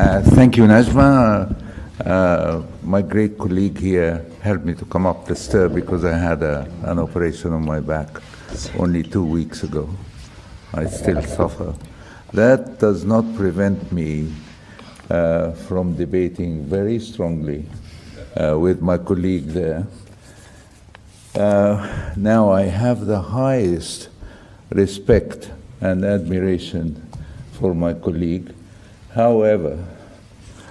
Thank you, Najma. My great colleague here helped me to come up the stair because I had an operation on my back only 2 weeks ago. I still suffer. That does not prevent me from debating very strongly with my colleague there. Now I have the highest respect and admiration for my colleague. However,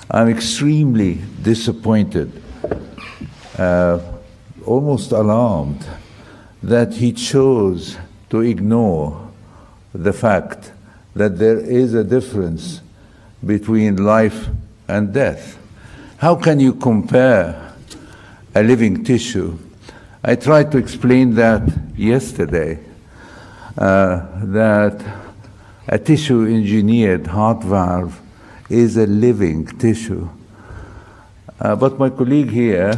I'm extremely disappointed, almost alarmed, that he chose to ignore the fact that there is a difference between life and death. How can you compare a living tissue? I tried to explain that yesterday, that a tissue-engineered heart valve is a living tissue. But my colleague here,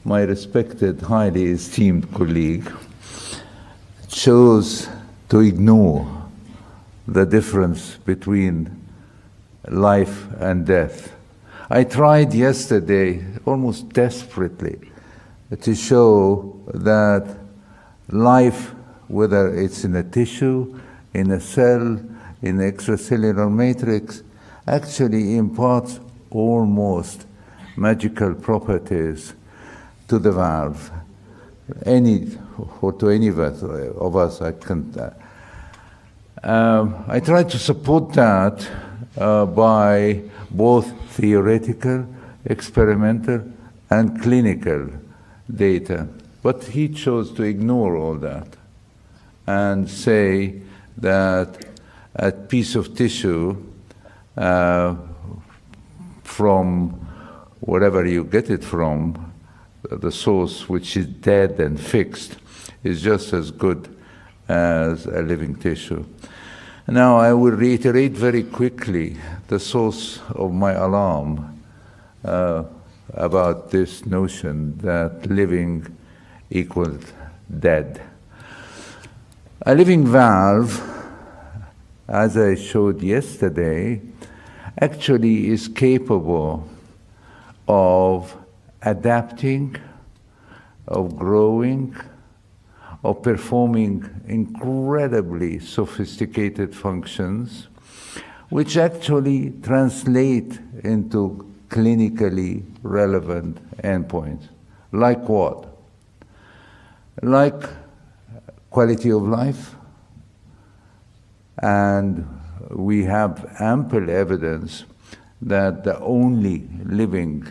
my respected, highly esteemed colleague, chose to ignore the difference between life and death. I tried yesterday, almost desperately, to show that life, whether it's in a tissue, in a cell, in the extracellular matrix, actually imparts almost magical properties to the valve. To any of us, I tried to support that by both theoretical, experimental, and clinical data. But he chose to ignore all that and say that a piece of tissue from wherever you get it from, the source which is dead and fixed, is just as good as a living tissue. Now I will reiterate very quickly the source of my alarm about this notion that living equals dead. A living valve, as I showed yesterday, actually is capable of adapting, of growing, of performing incredibly sophisticated functions, which actually translate into clinically relevant endpoints. Like what? Like quality of life. And we have ample evidence that the only living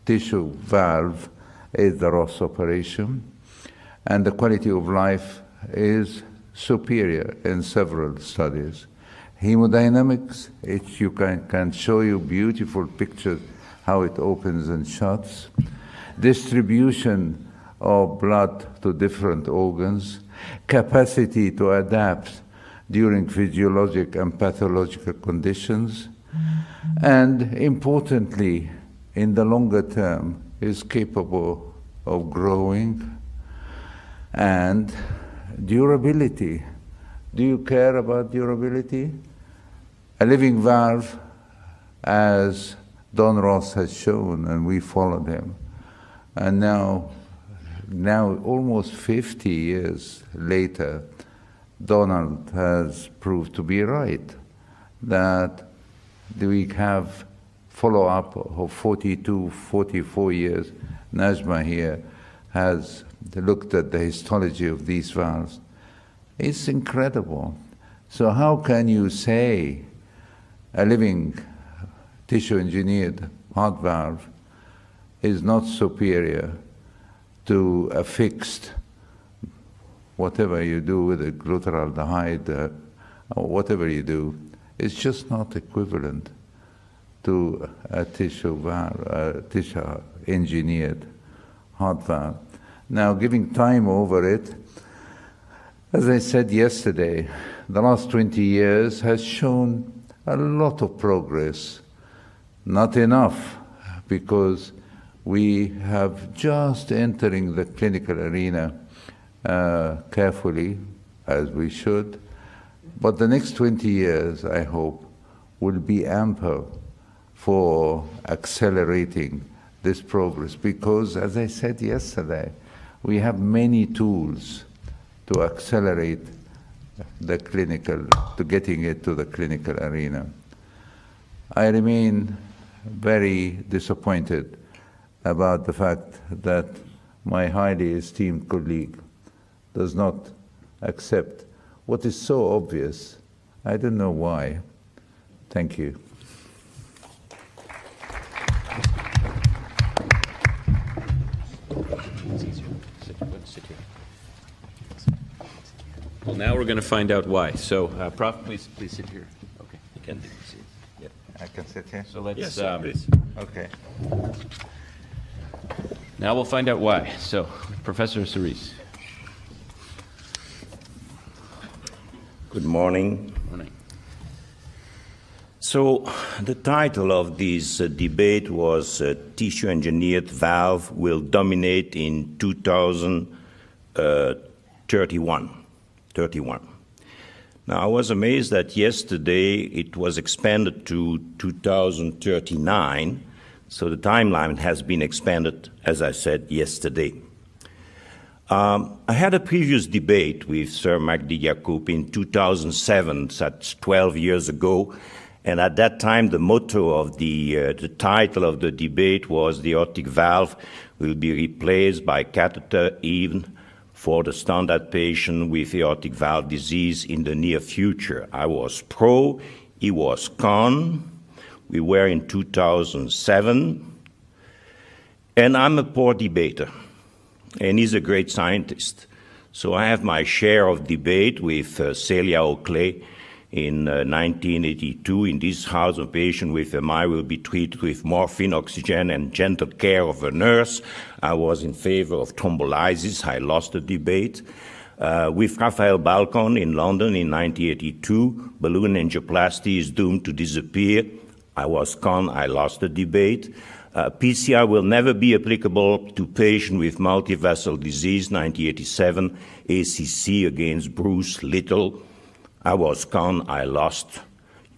tissue valve is the Ross operation, and the quality of life is superior in several studies. Hemodynamics, you can show you beautiful pictures how it opens and shuts. Distribution of blood to different organs, capacity to adapt during physiologic and pathological conditions, and importantly, in the longer term, is capable of growing, and durability. Do you care about durability? A living valve, as Don Ross has shown, and we followed him, and now almost 50 years later, Donald has proved to be right, that we have follow-up of 42, 44 years. Najma here has looked at the histology of these valves. It's incredible. So how can you say a living tissue-engineered heart valve is not superior to a fixed, whatever you do with a glutaraldehyde, or whatever you do, it's just not equivalent to a tissue valve, a tissue-engineered heart valve. Now, giving time over it, as I said yesterday, the last 20 years has shown a lot of progress. Not enough, because we have just entering the clinical arena carefully, as we should. But the next 20 years, I hope, will be ample for accelerating this progress because, as I said yesterday, we have many tools to accelerate the clinical, to getting it to the clinical arena. I remain very disappointed about the fact that my highly esteemed colleague does not accept what is so obvious. I don't know why. Thank you. Sit here. Well, now we're going to find out why. So, Prof, please sit here. Okay, you can sit. Yeah. I can sit here? So let's. Yes, please. Okay. Now we'll find out why. So, Professor Serruys. Good morning. Morning. So, the title of this debate was Tissue-Engineered Valve Will Dominate in 2031. Now, I was amazed that yesterday it was expanded to 2039, so the timeline has been expanded, as I said, yesterday. I had a previous debate with Sir Magdi Yacoub in 2007, that's 12 years ago, and at that time the motto of the title of the debate was the aortic valve will be replaced by catheter even for the standard patient with aortic valve disease in the near future. I was pro, he was con. We were in 2007, and I'm a poor debater, and he's a great scientist. So I have my share of debate with Celia Oakley in 1982. In this house, a patient with MI will be treated with morphine, oxygen, and gentle care of a nurse. I was in favor of thrombolysis. I lost the debate. With Raphael Balcon in London in 1982, balloon angioplasty is doomed to disappear. I was con. I lost the debate. PCI will never be applicable to patients with multivessel disease, 1987, ACC against Bruce Little. I was con. I lost,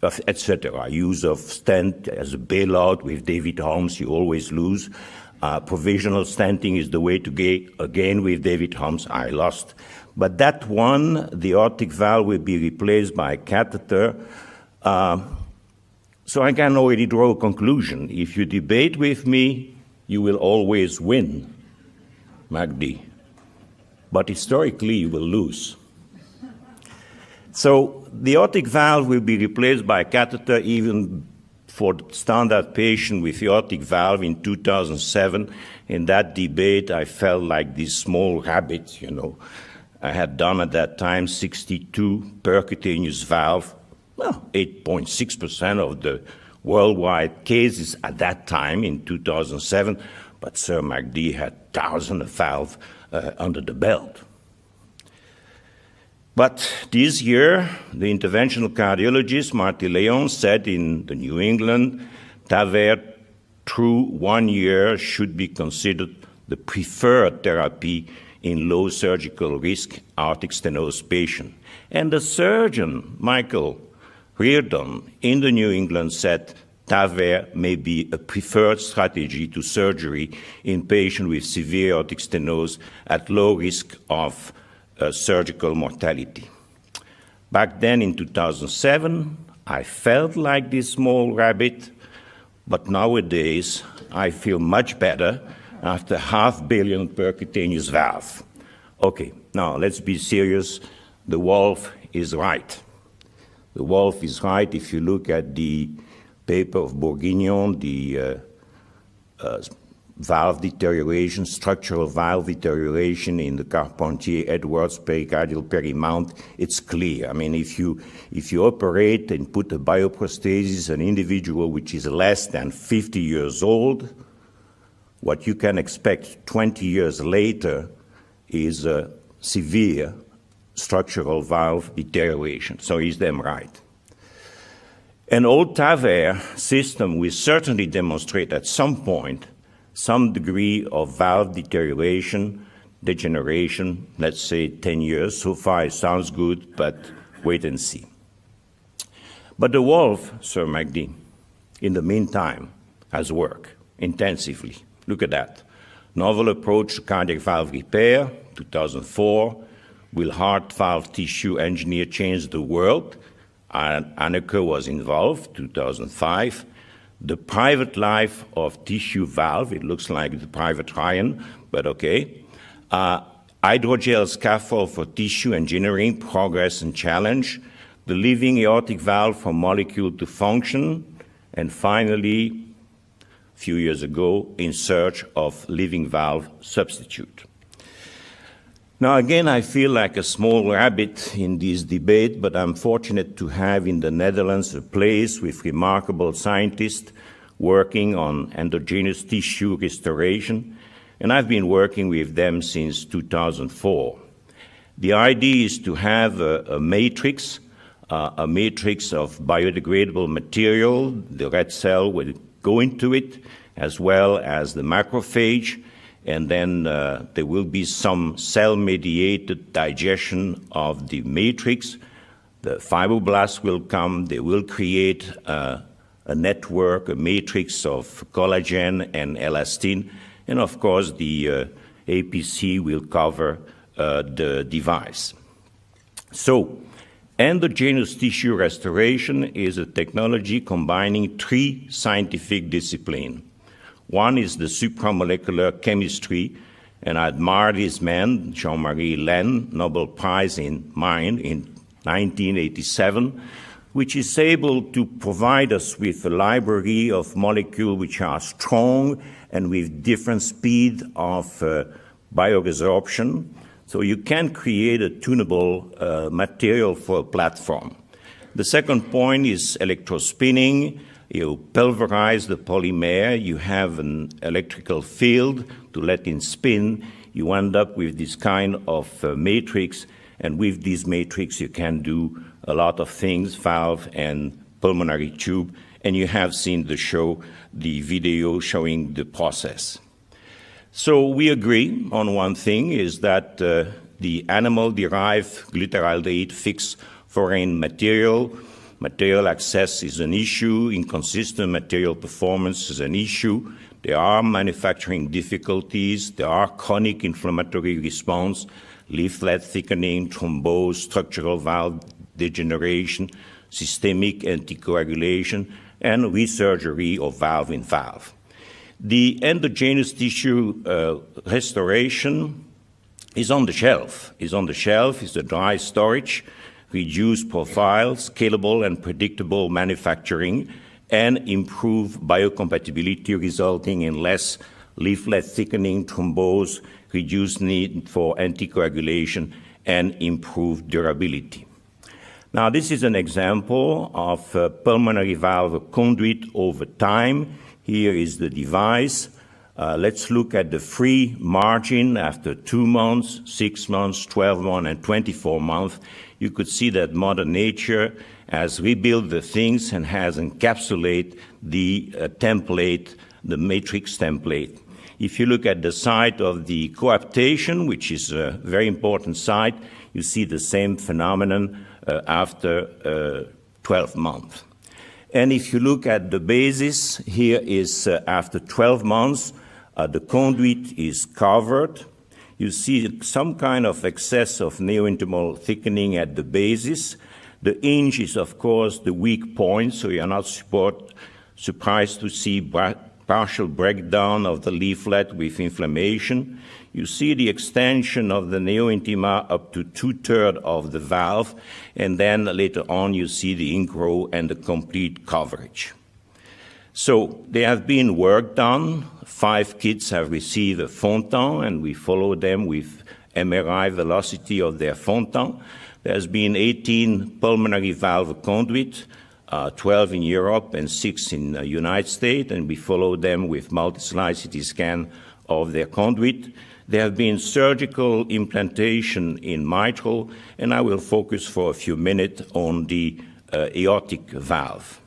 etc. Use of stent as a bailout with David Holmes, you always lose. Provisional stenting is the way to go again with David Holmes. I lost. But that one, the aortic valve will be replaced by a catheter. So I can already draw a conclusion. If you debate with me, you will always win, Magdi. But historically, you will lose. So the aortic valve will be replaced by a catheter even for the standard patient with aortic valve in 2007. In that debate, I felt like this small rabbit, you know. I had done at that time 62 percutaneous valve, well, 8.6% of the worldwide cases at that time in 2007, but Sir Magdi had thousands of valves under the belt. But this year, the interventional cardiologist Marty Leon said in the New England, TAVR through 1 year should be considered the preferred therapy in low surgical risk aortic stenosis patient. And the surgeon, Michael Reardon, in the New England said TAVR may be a preferred strategy to surgery in patients with severe aortic stenosis at low risk of surgical mortality. Back then in 2007, I felt like this small rabbit, but nowadays I feel much better after 500 million percutaneous valve. Okay, now let's be serious. The wolf is right. The wolf is right. If you look at the paper of Bourguignon, the valve deterioration, structural valve deterioration in the Carpentier-Edwards pericardial perimount, it's clear. I mean, if you operate and put a bioprosthesis, an individual which is less than 50 years old, what you can expect 20 years later is a severe structural valve deterioration. So is them right? An old TAVR system will certainly demonstrate at some point some degree of valve deterioration, degeneration, let's say 10 years. So far it sounds good, but wait and see. But the wolf, Sir Magdi, in the meantime, has worked intensively. Look at that. Novel approach to cardiac valve repair, 2004. Will heart valve tissue engineer change the world? Anneke was involved, 2005. The private life of tissue valve, it looks like the private Ryan, but okay. Hydrogel scaffold for tissue engineering, progress and challenge. The living aortic valve from molecule to function. And finally, a few years ago, in search of living valve substitute. Now, again, I feel like a small rabbit in this debate, but I'm fortunate to have in the Netherlands a place with remarkable scientists working on endogenous tissue restoration, and I've been working with them since 2004. The idea is to have a matrix of biodegradable material. The red cell will go into it, as well as the macrophage, and then there will be some cell-mediated digestion of the matrix. The fibroblasts will come. They will create a network, a matrix of collagen and elastin. And, of course, the APC will cover the device. So, endogenous tissue restoration is a technology combining three scientific disciplines. One is the supramolecular chemistry, and I admire this man, Jean-Marie Len, Nobel Prize in Mind in 1987, which is able to provide us with a library of molecules which are strong and with different speed of bioresorption. So you can create a tunable material for a platform. The second point is electrospinning. You pulverize the polymer, you have an electrical field to let it spin, you end up with this kind of matrix, and with this matrix you can do a lot of things, valve and pulmonary tube, and you have seen the video showing the process. So we agree on one thing, is that the animal-derived glyceraldehyde fixed foreign material access is an issue, inconsistent material performance is an issue, there are manufacturing difficulties, there are chronic inflammatory response, leaflet thickening, thrombose, structural valve degeneration, systemic anticoagulation, and resurgery of valve in valve. The endogenous tissue restoration is on the shelf. It's a dry storage, reduce profile, scalable and predictable manufacturing, and improve biocompatibility, resulting in less leaflet thickening, thrombose, reduced need for anticoagulation, and improved durability. Now, this is an example of a pulmonary valve conduit over time. Here is the device. Let's look at the free margin after 2 months, 6 months, 12 months, and 24 months. You could see that Mother Nature has rebuilt the things and has encapsulated the template, the matrix template. If you look at the site of the coaptation, which is a very important site, you see the same phenomenon after 12 months. And if you look at the basis, here is after 12 months, the conduit is covered. You see some kind of excess of neointimal thickening at the basis. The hinge is, of course, the weak point, so you're not surprised to see partial breakdown of the leaflet with inflammation. You see the extension of the neointima up to 2/3 of the valve, and then later on you see the ingrow and the complete coverage. So there have been work done. 5 kids have received a Fontan, and we follow them with MRI velocity of their Fontan. There's been 18 pulmonary valve conduit, 12 in Europe and 6 in the United States, and we follow them with multi-slide CT scan of their conduit. There have been surgical implantation in mitral, and I will focus for a few minutes on the aortic valve.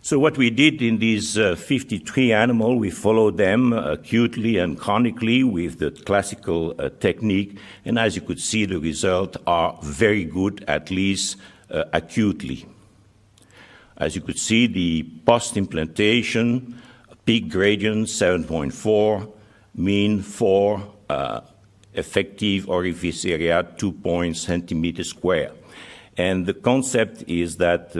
So what we did in these 53 animals, we followed them acutely and chronically with the classical technique, and as you could see, the results are very good, at least acutely. As you could see, the post-implantation peak gradient 7.4, mean 4, effective orifice area 2 centimeters square. And the concept is that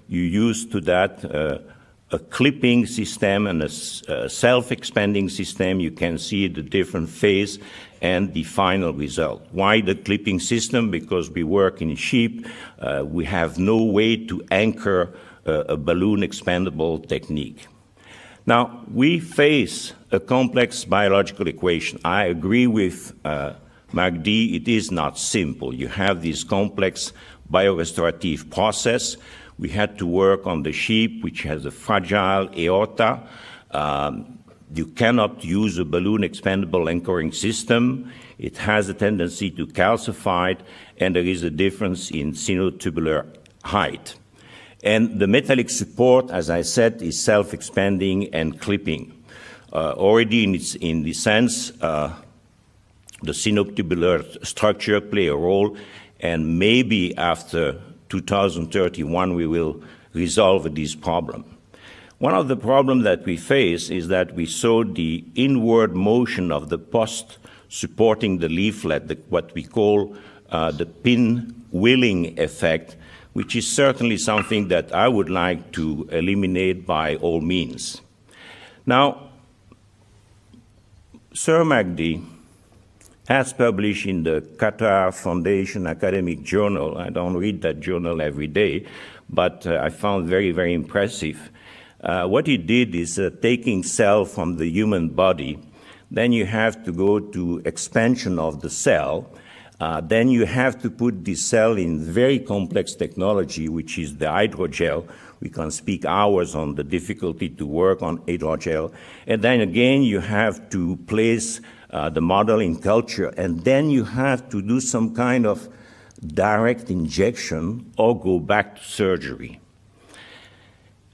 you use to that a clipping system and a self-expanding system. You can see the different phase and the final result. Why the clipping system? Because we work in sheep. We have no way to anchor a balloon expandable technique. Now, we face a complex biological equation. I agree with Magdi, it is not simple. You have this complex biorestorative process. We had to work on the sheep, which has a fragile aorta. You cannot use a balloon expandable anchoring system. It has a tendency to calcify, and there is a difference in sinotubular height. And the metallic support, as I said, is self-expanding and clipping. Already in the sense, the sinotubular structure play a role, and maybe after 2031 we will resolve this problem. One of the problems that we face is that we saw the inward motion of the post supporting the leaflet, what we call the pinwheeling effect, which is certainly something that I would like to eliminate by all means. Now, Sir Magdi has published in the Qatar Foundation Academic Journal. I don't read that journal every day, but I found very, very impressive. What he did is taking cell from the human body, then you have to go to expansion of the cell, then you have to put the cell in very complex technology, which is the hydrogel. We can speak hours on the difficulty to work on hydrogel. And then again, you have to place the model in culture, and then you have to do some kind of direct injection or go back to surgery.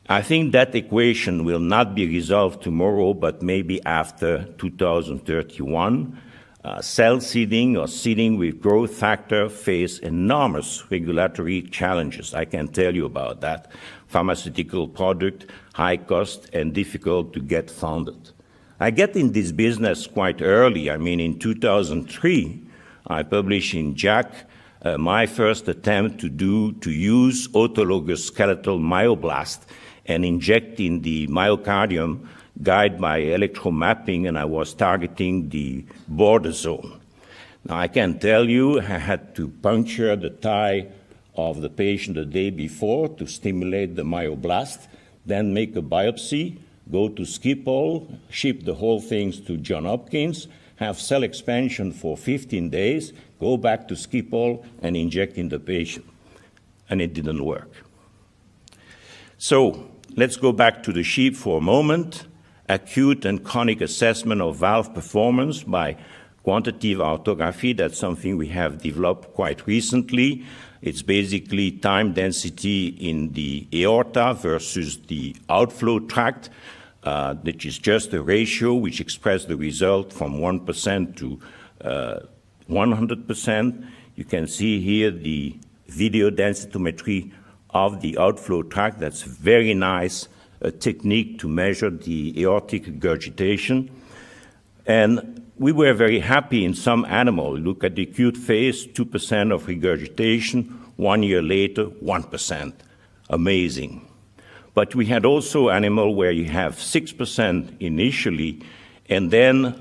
I think that equation will not be resolved tomorrow, but maybe after 2031. Cell seeding or seeding with growth factor face enormous regulatory challenges. I can tell you about that. Pharmaceutical product, high cost, and difficult to get funded. I get in this business quite early. I mean, in 2003, I published in JACC my first attempt to use autologous skeletal myoblast and inject in the myocardium guided by electromapping, and I was targeting the border zone. Now, I can tell you I had to puncture the thigh of the patient the day before to stimulate the myoblast, then make a biopsy, go to Schiphol, ship the whole things to Johns Hopkins, have cell expansion for 15 days, go back to Schiphol and inject in the patient. And it didn't work. So let's go back to the sheep for a moment. Acute and chronic assessment of valve performance by quantitative autography. That's something we have developed quite recently. It's basically time density in the aorta versus the outflow tract, which is just a ratio which expresses the result from 1% to 100%. You can see here the video densitometry of the outflow tract. That's very nice. A technique to measure the aortic regurgitation. And we were very happy in some animal. Look at the acute phase, 2% of regurgitation, 1 year later, 1%. Amazing. But we had also animal where you have 6% initially, and then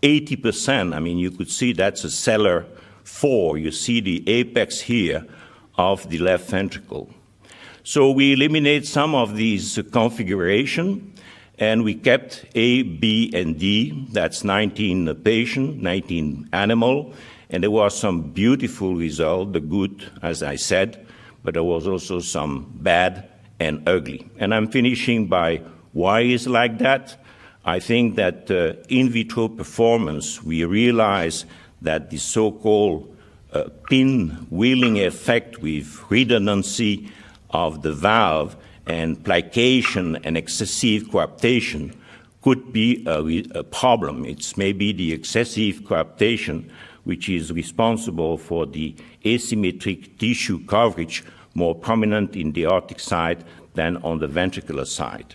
80%. I mean, you could see that's a Seller 4. You see the apex here of the left ventricle. So we eliminate some of these configuration, and we kept A, B, and D. That's 19 patient, 19 animal, and there was some beautiful result, the good, as I said, but there was also some bad and ugly. And I'm finishing by why is like that. I think that in vitro performance, we realize that the so-called pinwheeling effect with redundancy of the valve and plication and excessive coaptation could be a problem. It's maybe the excessive coaptation which is responsible for the asymmetric tissue coverage more prominent in the aortic side than on the ventricular side.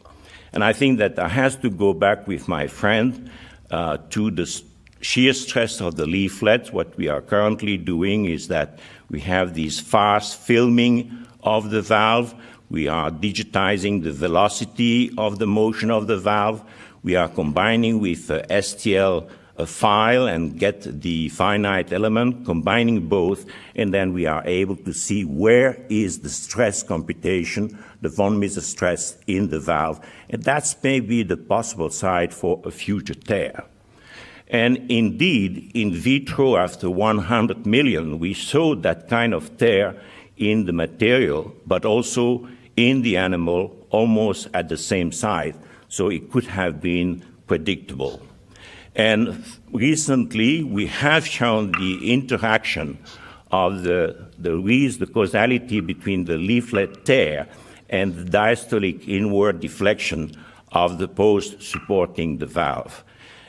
And I think that I have to go back with my friend to the shear stress of the leaflet. What we are currently doing is that we have this fast filming of the valve. We are digitizing the velocity of the motion of the valve. We are combining with STL a file and get the finite element, combining both, and then we are able to see where is the stress computation, the von Mises stress in the valve, and that's maybe the possible site for a future tear. And indeed, in vitro, after 100 million, we saw that kind of tear in the material, but also in the animal, almost at the same site, so it could have been predictable. And recently, we have shown the interaction of the causality between the leaflet tear and the diastolic inward deflection of the post supporting the valve.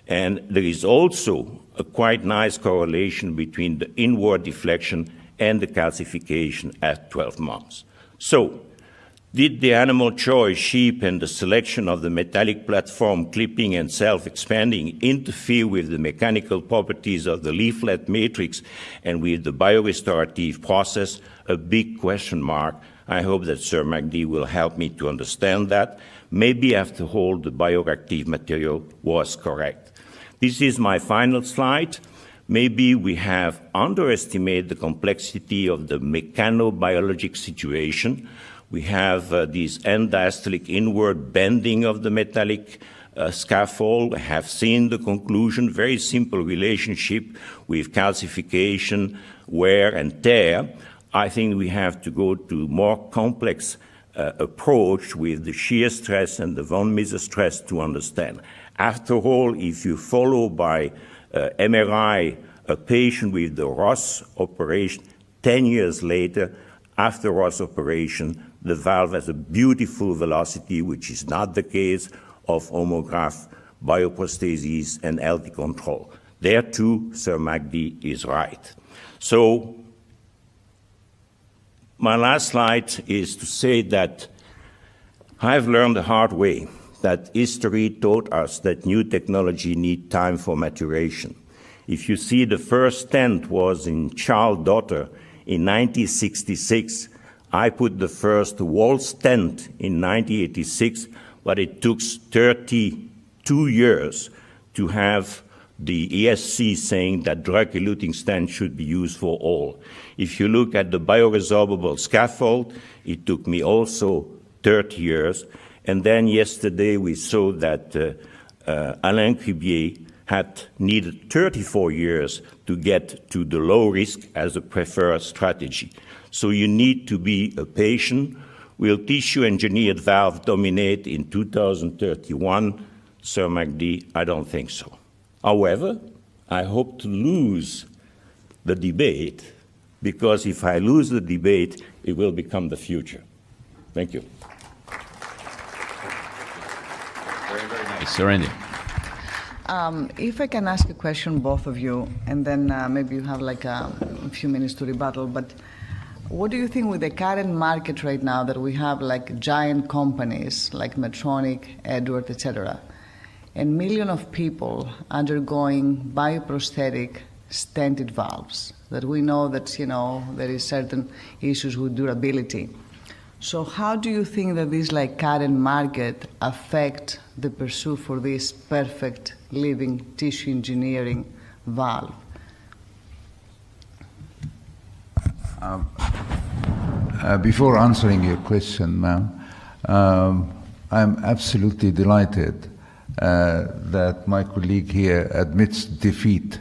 And there is also a quite nice correlation between the inward deflection and the calcification at 12 months. So, did the animal choice, sheep, and the selection of the metallic platform clipping and self-expanding interfere with the mechanical properties of the leaflet matrix and with the biorestorative process? A big question mark. I hope that Sir Magdi will help me to understand that. Maybe, after all, the bioreactive material was correct. This is my final slide. Maybe we have underestimated the complexity of the mechanobiologic situation. We have this end-diastolic inward bending of the metallic scaffold. I have seen the conclusion, very simple relationship with calcification, wear, and tear. I think we have to go to more complex approach with the shear stress and the von Mises stress to understand. After all, if you follow by MRI a patient with the Ross operation, 10 years later, after Ross operation, the valve has a beautiful velocity, which is not the case of homograph, bioprosthesis, and LT control. There, too, Sir Magdi is right. So, my last slide is to say that I've learned the hard way that history taught us that new technology needs time for maturation. If you see, the first stent was in Charles' daughter in 1966. I put the first wall stent in 1986, but it took 32 years to have the ESC saying that drug-eluting stent should be used for all. If you look at the bioresorbable scaffold, it took me also 30 years. And then yesterday we saw that Alain Cribier had needed 34 years to get to the low risk as a preferred strategy. So you need to be a patient. Will tissue-engineered valve dominate in 2031? Sir Magdi, I don't think so. However, I hope to lose the debate, because if I lose the debate, it will become the future. Thank you. Very, very nice. Sir Andy. If I can ask a question, both of you, and then maybe you have like a few minutes to rebuttal, but what do you think with the current market right now that we have like giant companies like Medtronic, Edwards, etc., and millions of people undergoing bioprosthetic stented valves that we know that, you know, there is certain issues with durability. So how do you think that this like current market affect the pursuit for this perfect living tissue engineering valve? Before answering your question, ma'am, I'm absolutely delighted that my colleague here admits defeat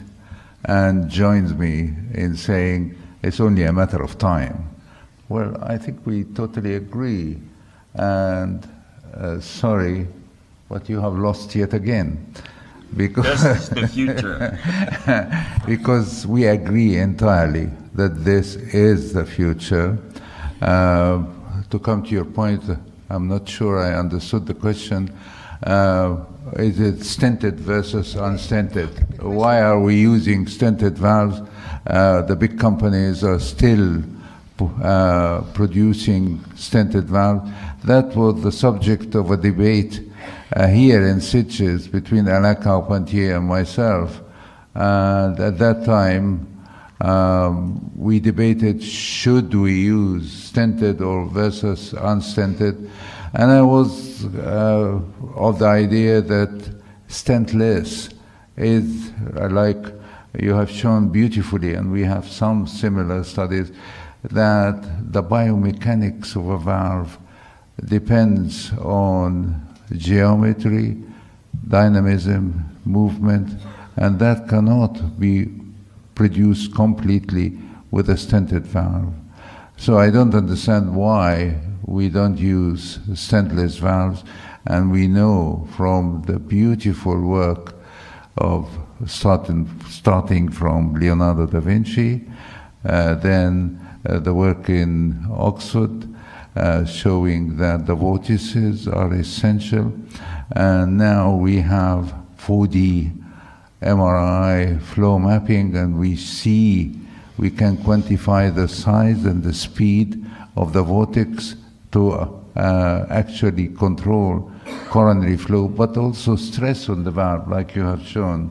and joins me in saying it's only a matter of time. Well, I think we totally agree, and sorry, but you have lost yet again. Because this is the future. Because we agree entirely that this is the future. To come to your point, I'm not sure I understood the question. Is it stented versus unstented? Why are we using stented valves? The big companies are still producing stented valve. That was the subject of a debate here in Sitges between Alain Carpentier and myself. And at that time, we debated, should we use stented or versus unstented? And I was of the idea that stentless is, like you have shown beautifully, and we have some similar studies, that the biomechanics of a valve depends on geometry, dynamism, movement, and that cannot be produced completely with a stented valve. So I don't understand why we don't use stentless valves, and we know from the beautiful work of starting from Leonardo da Vinci, then the work in Oxford, showing that the vortices are essential, and now we have 4D MRI flow mapping, and we can quantify the size and the speed of the vortex to actually control coronary flow, but also stress on the valve, like you have shown.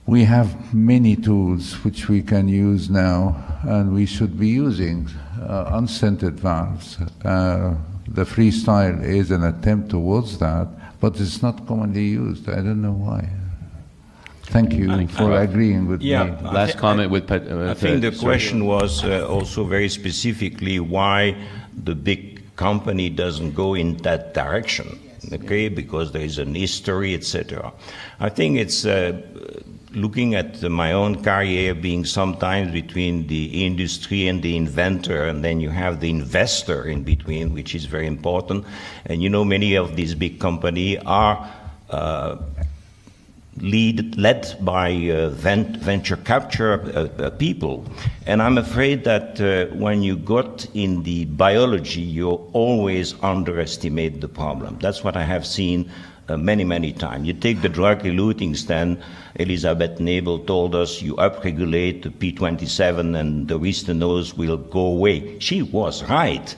We have many tools which we can use now, and we should be using unstented valves. The freestyle is an attempt towards that, but it's not commonly used. I don't know why. Thank you for agreeing with me. Last comment with I think the question was also very specifically why the big company doesn't go in that direction, okay, because there is an history, etc. I think it's looking at my own career being sometimes between the industry and the inventor, and then you have the investor in between, which is very important. And you know, many of these big companies are led by venture capture people. And I'm afraid that when you got in the biology, you always underestimate the problem. That's what I have seen many, many times. You take the drug-eluting stent, Elizabeth Nabel told us you upregulate the P27 and the restenosis will go away. She was right.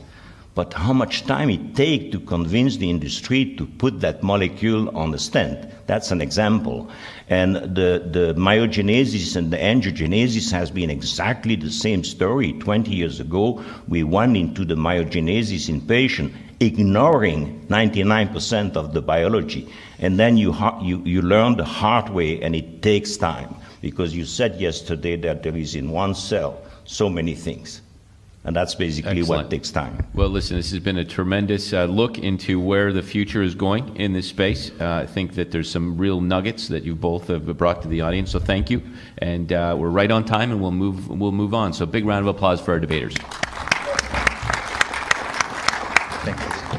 But how much time it takes to convince the industry to put that molecule on the stent? That's an example. And the myogenesis and the angiogenesis has been exactly the same story. 20 years ago, we went into the myogenesis in patients, ignoring 99% of the biology. And then you learn the hard way, and it takes time. Because you said yesterday that there is in one cell so many things. And that's basically what takes time. Well, listen, this has been a tremendous look into where the future is going in this space. I think that there's some real nuggets that you both have brought to the audience, so thank you. And we're right on time, and we'll move on. So big round of applause for our debaters.